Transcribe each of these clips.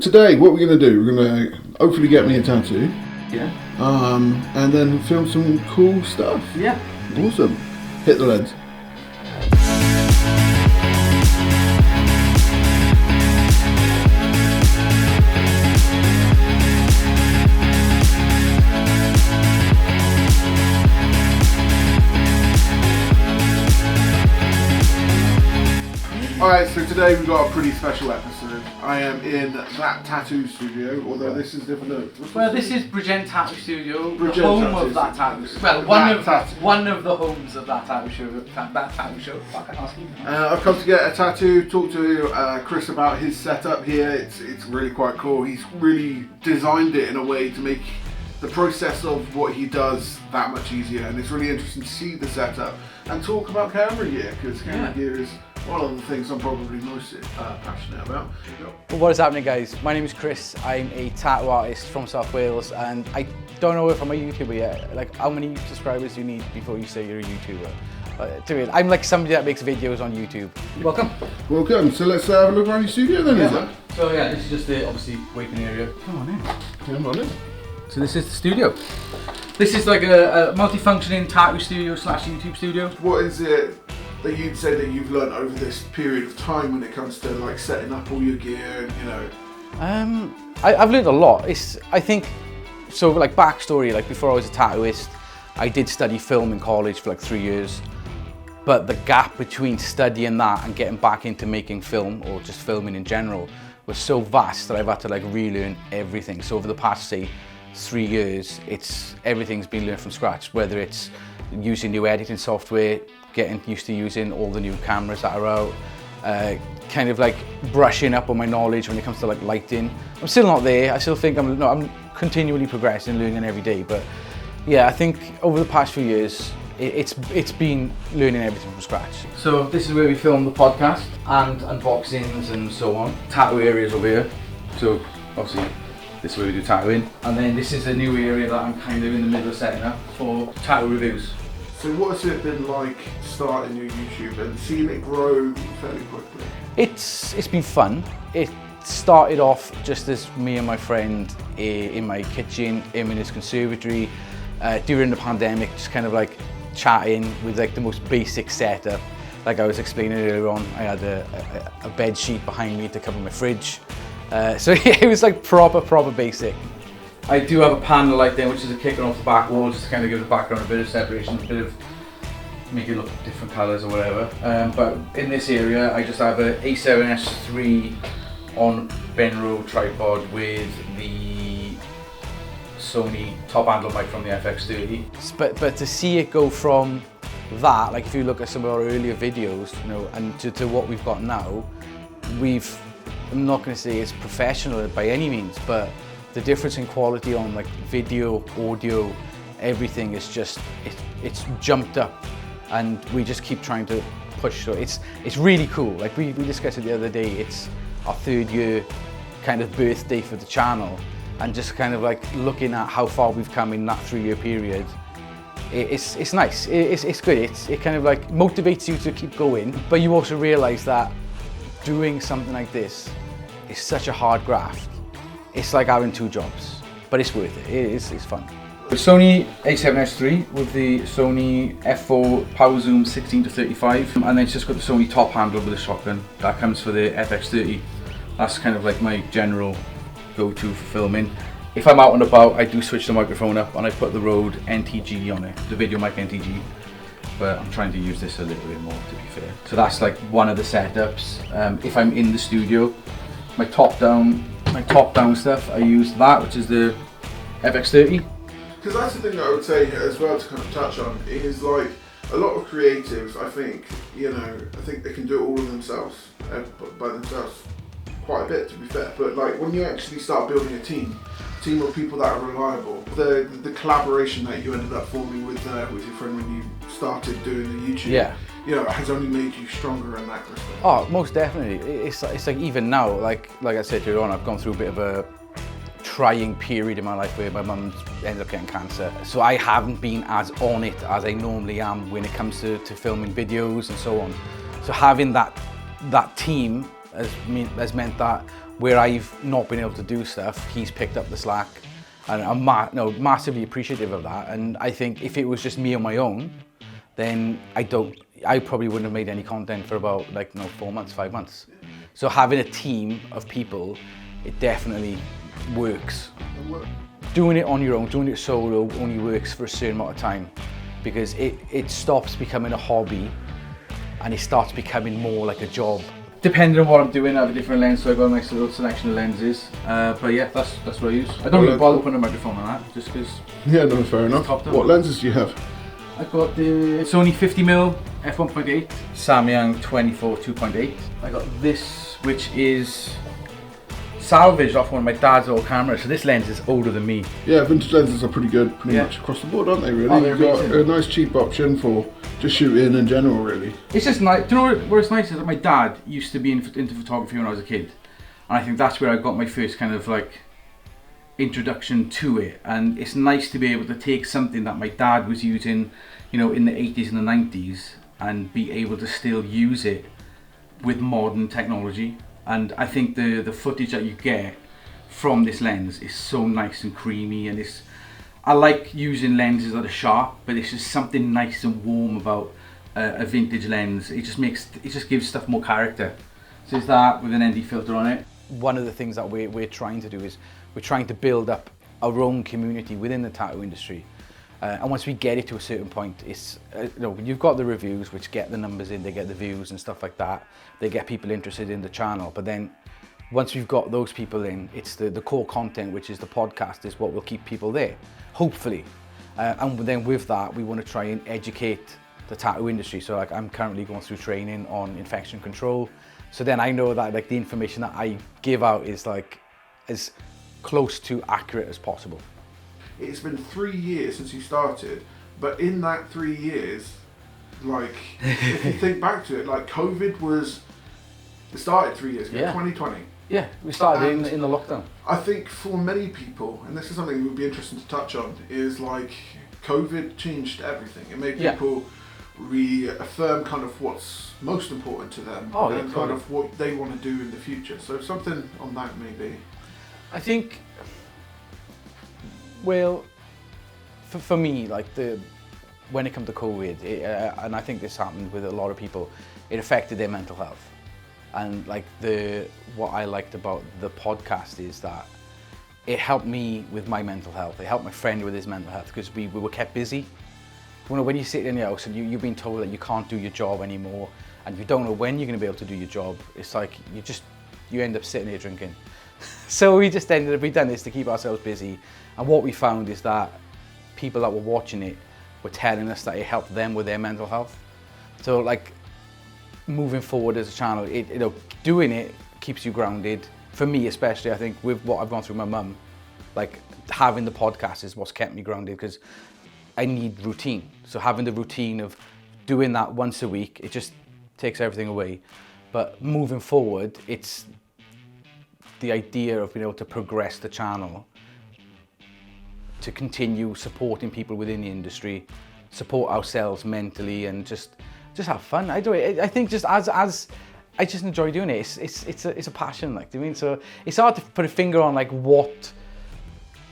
today what we're going to do, we're going to hopefully get me a tattoo. Yeah. And then film some cool stuff. Yeah. Awesome. Hit the lens. Alright, so today we've got a pretty special episode. I am in that tattoo studio, although this is different. Well, this is Bridgend Tattoo Studio, Bridgend the home Tattoo of that Studio. tattoo. Well, one of the homes of that tattoo show. Fuck, I ask you. I've come to get a tattoo, talk to Chris about his setup here. It's really quite cool. He's really designed it in a way to make the process of what he does that much easier, and it's really interesting to see the setup and talk about camera gear, because camera gear is one of the things I'm probably most passionate about. Well, what is happening, guys? My name is Chris. I'm a tattoo artist from South Wales, and I don't know if I'm a YouTuber yet. Like, how many subscribers do you need before you say you're a YouTuber? I'm like somebody that makes videos on YouTube. Welcome. Welcome. So let's have a look around your studio then, is it? So yeah, this is just the obviously waiting area. Come on in. Come on in. So this is the studio. This is like a multi-functioning tattoo studio / YouTube studio. What is it that you'd say that you've learned over this period of time when it comes to like setting up all your gear and, you know? I've learned a lot. I think, so like backstory, like before I was a tattooist, I did study film in college for like 3 years. But the gap between studying that and getting back into making film, or just filming in general, was so vast that I've had to like relearn everything. So over the past, say, 3 years, everything's been learned from scratch, whether it's using new editing software, getting used to using all the new cameras that are out, kind of like brushing up on my knowledge when it comes to like lighting. I'm still not there. I still think I'm continually progressing, learning every day. But yeah, I think over the past few years, it's been learning everything from scratch. So this is where we film the podcast and unboxings and so on. Tattoo areas over here. So obviously this is where we do tattooing. And then this is a new area that I'm kind of in the middle of setting up for tattoo reviews. So what's it been like starting your YouTube and seeing it grow fairly quickly? It's been fun. It started off just as me and my friend in my kitchen, him in his conservatory, during the pandemic, just kind of like chatting with like the most basic setup. Like I was explaining earlier on, I had a bed sheet behind me to cover my fridge. So yeah, it was like proper basic. I do have a panel light there, which is a kicking off the back wall, just to kind of give the background a bit of separation, a bit of make it look different colours or whatever. But in this area, I just have a A7S III on Benro tripod with the Sony top handle mic from the FX30. But to see it go from that, like if you look at some of our earlier videos, you know, and to what we've got now, I'm not going to say it's professional by any means, but the difference in quality on like video, audio, everything is just, it's jumped up, and we just keep trying to push. So it's really cool. Like we discussed it the other day, it's our 3rd year kind of birthday for the channel, and just kind of like looking at how far we've come in that 3-year period. It's nice, it's good. It kind of like motivates you to keep going, but you also realize that doing something like this is such a hard graft. It's like having 2 jobs, but it's worth it. It's fun. The Sony A7S III with the Sony f4 power zoom 16-35, and then it's just got the Sony top handle with a shotgun. That comes for the FX30. That's kind of like my general go-to for filming. If I'm out and about, I do switch the microphone up and I put the Rode NTG on it, the Video Mic NTG. But I'm trying to use this a little bit more, to be fair. So that's like one of the setups. If I'm in the studio, my top down stuff, I use that, which is the FX30. Because that's the thing that I would say as well to kind of touch on, is like a lot of creatives, I think, you know, I think they can do it all of themselves, by themselves, quite a bit to be fair, but like when you actually start building a team of people that are reliable, the collaboration that you ended up forming with your friend when you started doing the YouTube, you know, has only made you stronger in that respect. Oh, most definitely. It's like even now, like I said earlier on, I've gone through a bit of a trying period in my life where my mum's ended up getting cancer. So I haven't been as on it as I normally am when it comes to filming videos and so on. So having that team has meant that where I've not been able to do stuff, he's picked up the slack, and I'm massively appreciative of that. And I think if it was just me on my own, then I probably wouldn't have made any content for about 4 months, 5 months. So having a team of people, it definitely works. Doing it on your own, doing it solo, only works for a certain amount of time, because it stops becoming a hobby and it starts becoming more like a job. Depending on what I'm doing, I have a different lens, so I've got a nice little selection of lenses. But yeah, that's what I use. I don't really bother putting a microphone on that, just because. Yeah, no, fair enough. What lenses do you have? I've got the Sony 50mm f1.8, Samyang 24 2.8. I got this, which is salvaged off one of my dad's old cameras, so this lens is older than me. Yeah, vintage lenses are pretty good, pretty much across the board, aren't they, really? Oh, You've got a nice cheap option for just shooting in general, really. It's just nice. Do you know where it's nice is that my dad used to be into photography when I was a kid, and I think that's where I got my first kind of introduction to it. And it's nice to be able to take something that my dad was using, in the 80s and the 90s, and be able to still use it with modern technology. And I think the footage that you get from this lens is so nice and creamy, and I like using lenses that are sharp, but it's just something nice and warm about a vintage lens. It just gives stuff more character. So it's that with an ND filter on it. One of the things that we're trying to do is we're trying to build up our own community within the tattoo industry. And once we get it to a certain point, it's you've got the reviews, which get the numbers in, they get the views and stuff like that. They get people interested in the channel. But then once we've got those people in, it's the core content, which is the podcast, is what will keep people there, hopefully. And then with that, we want to try and educate the tattoo industry. So I'm currently going through training on infection control. So then I know that the information that I give out is as close to accurate as possible. It's been 3 years since you started, but in that 3 years, if you think back to it, COVID started 3 years ago, 2020. Yeah, we started in the lockdown. I think for many people, and this is something that would be interesting to touch on, is COVID changed everything. It made people reaffirm kind of what's most important to them and kind of what they want to do in the future. So something on that maybe. I think, well, for me, when it comes to COVID, and I think this happened with a lot of people, it affected their mental health. And what I liked about the podcast is that it helped me with my mental health. It helped my friend with his mental health, because we were kept busy. When you sit in your house and you've been told that you can't do your job anymore, and you don't know when you're going to be able to do your job, it's you end up sitting there drinking. So we done this to keep ourselves busy. And what we found is that people that were watching it were telling us that it helped them with their mental health. So moving forward as a channel, doing it keeps you grounded. For me especially, I think with what I've gone through with my mum, having the podcast is what's kept me grounded, because I need routine. So having the routine of doing that once a week, it just takes everything away. But moving forward, it's the idea of being able to progress the channel, to continue supporting people within the industry, support ourselves mentally, and just have fun. I do it. I think just as I just enjoy doing it. It's a passion, So it's hard to put a finger on what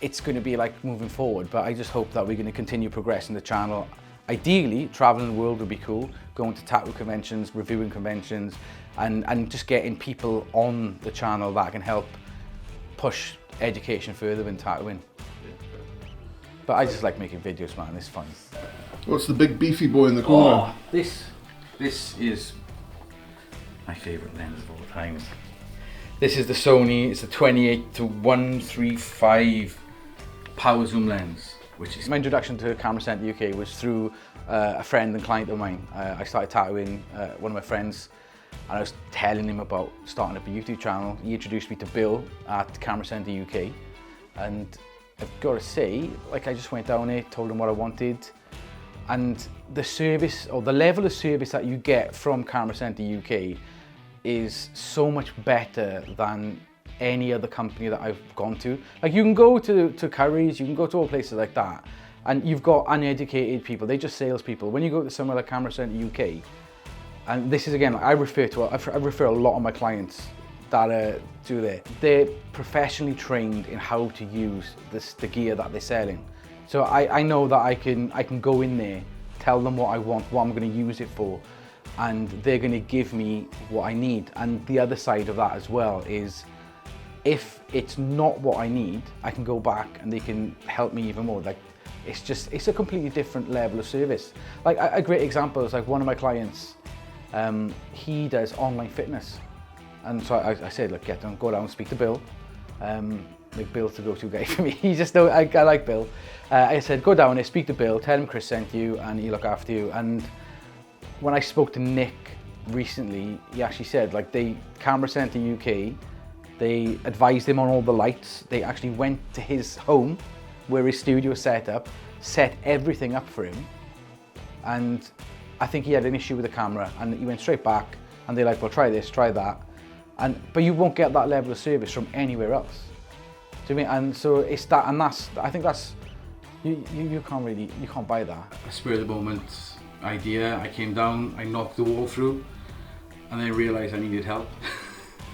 it's going to be moving forward. But I just hope that we're going to continue progressing the channel. Ideally, traveling the world would be cool. Going to tattoo conventions, reviewing conventions, and just getting people on the channel that can help push education further in tattooing. But I just like making videos, man. It's fun. What's the big beefy boy in the corner? Oh, this is my favourite lens of all time. This is the Sony. It's the 28 to 135 power zoom lens, which is my introduction to Camera Centre UK was through a friend and client of mine. I started tattooing one of my friends, and I was telling him about starting up a YouTube channel. He introduced me to Bill at Camera Centre UK, and I've got to say, I just went down there, told him what I wanted, and the service, or the level of service that you get from Camera Centre UK is so much better than any other company that I've gone to. You can go to Curry's, you can go to all places like that, and you've got uneducated people, they're just salespeople. When you go to somewhere like Camera Centre UK, And this is, again, I refer a lot of my clients that do that. They're professionally trained in how to use the gear that they're selling. So I know that I can go in there, tell them what I want, what I'm going to use it for, and they're going to give me what I need. And the other side of that as well is, if it's not what I need, I can go back and they can help me even more. Like, it's a completely different level of service. Like a great example is like one of my clients, he does online fitness. And so I said, look, go down, speak to Bill. Like, Bill's the go-to guy for me. He just know, I like Bill. I said, go down there, speak to Bill, tell him Chris sent you and he'll look after you. And when I spoke to Nick recently, he actually said, like, Camera Centre UK, they advised him on all the lights. They actually went to his home where his studio was set up, set everything up for him. And I think he had an issue with the camera and he went straight back and they're like, well, try this, try that. But you won't get that level of service from anywhere else. Do you mean? And so it's that, and I think that's, you can't buy that. A spur of the moment idea, I came down, I knocked the wall through, and then I realised I needed help.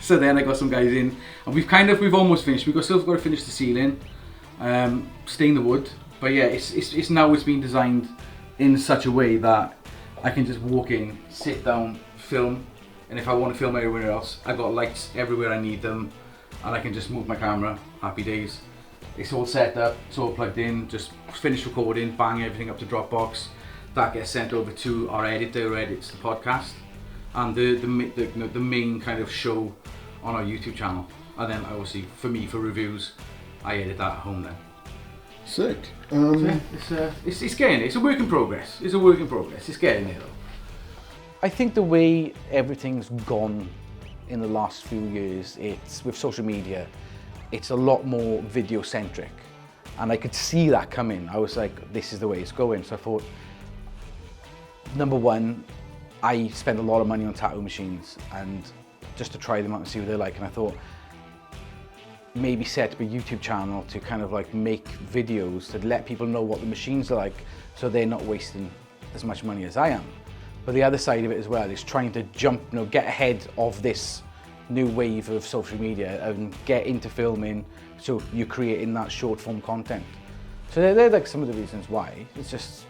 So then I got some guys in, and we've almost finished. We've still got to finish the ceiling, stain the wood. But yeah, it's now been designed in such a way that I can just walk in, sit down, film, and if I want to film everywhere else, I've got lights everywhere I need them, and I can just move my camera, happy days. It's all set up, it's all plugged in, just finish recording, bang everything up to Dropbox. That gets sent over to our editor who edits the podcast, and the main kind of show on our YouTube channel. And then obviously for reviews, I edit that at home then. Sick. It's getting there. It's a work in progress. It's getting there though. I think the way everything's gone in the last few years, it's with social media, it's a lot more video centric. And I could see that coming. I was like, this is the way it's going. So I thought, number one, I spend a lot of money on tattoo machines and just to try them out and see what they're like. And I thought, maybe set up a YouTube channel to kind of like make videos to let people know what the machines are like, so they're not wasting as much money as I am. But the other side of it as well is trying to get ahead of this new wave of social media and get into filming, so you're creating that short form content. So they're like some of the reasons why. It's just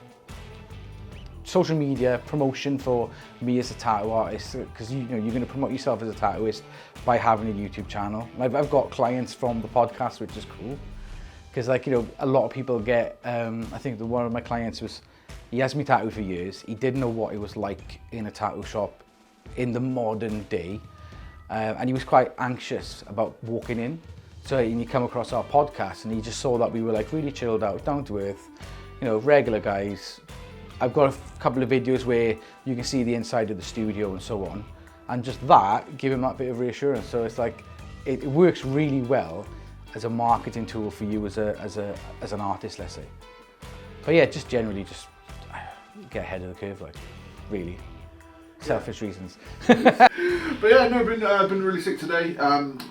social media promotion for me as a tattoo artist, because you're going to promote yourself as a tattooist by having a YouTube channel. I've got clients from the podcast, which is cool, because a lot of people get. I think one of my clients he has me tattooed for years. He didn't know what it was like in a tattoo shop in the modern day, and he was quite anxious about walking in. So he come across our podcast and he just saw that we were like really chilled out, down to earth, regular guys. I've got a couple of videos where you can see the inside of the studio and so on, and just that give him that bit of reassurance. So it's like it works really well as a marketing tool for you as an artist, let's say. But yeah, just generally get ahead of the curve, like, really. Selfish reasons. But yeah, no, been really sick today.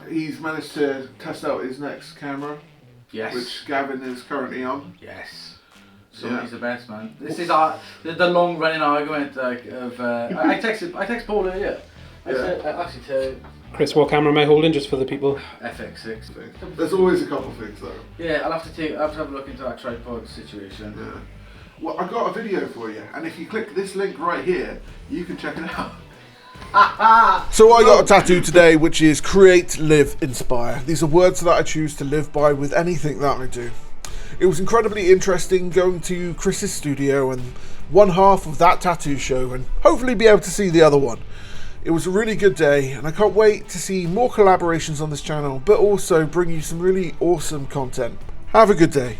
He's managed to test out his next camera, Yes. which Gavin is currently on. Yes. Somebody's the best, man. This is the long running argument of I text Paul earlier. I said actually to Chris, what camera am I holding, just for the people? FX6. There's always a couple of things though. Yeah, I'll have to have a look into that tripod situation. Yeah. Well, I got a video for you, and if you click this link right here, you can check it out. So I got a tattoo today, which is create, live, inspire. These are words that I choose to live by with anything that I do. It was incredibly interesting going to Chris's studio and one half of that tattoo show, and hopefully be able to see the other one. It was a really good day, and I can't wait to see more collaborations on this channel, but also bring you some really awesome content. Have a good day.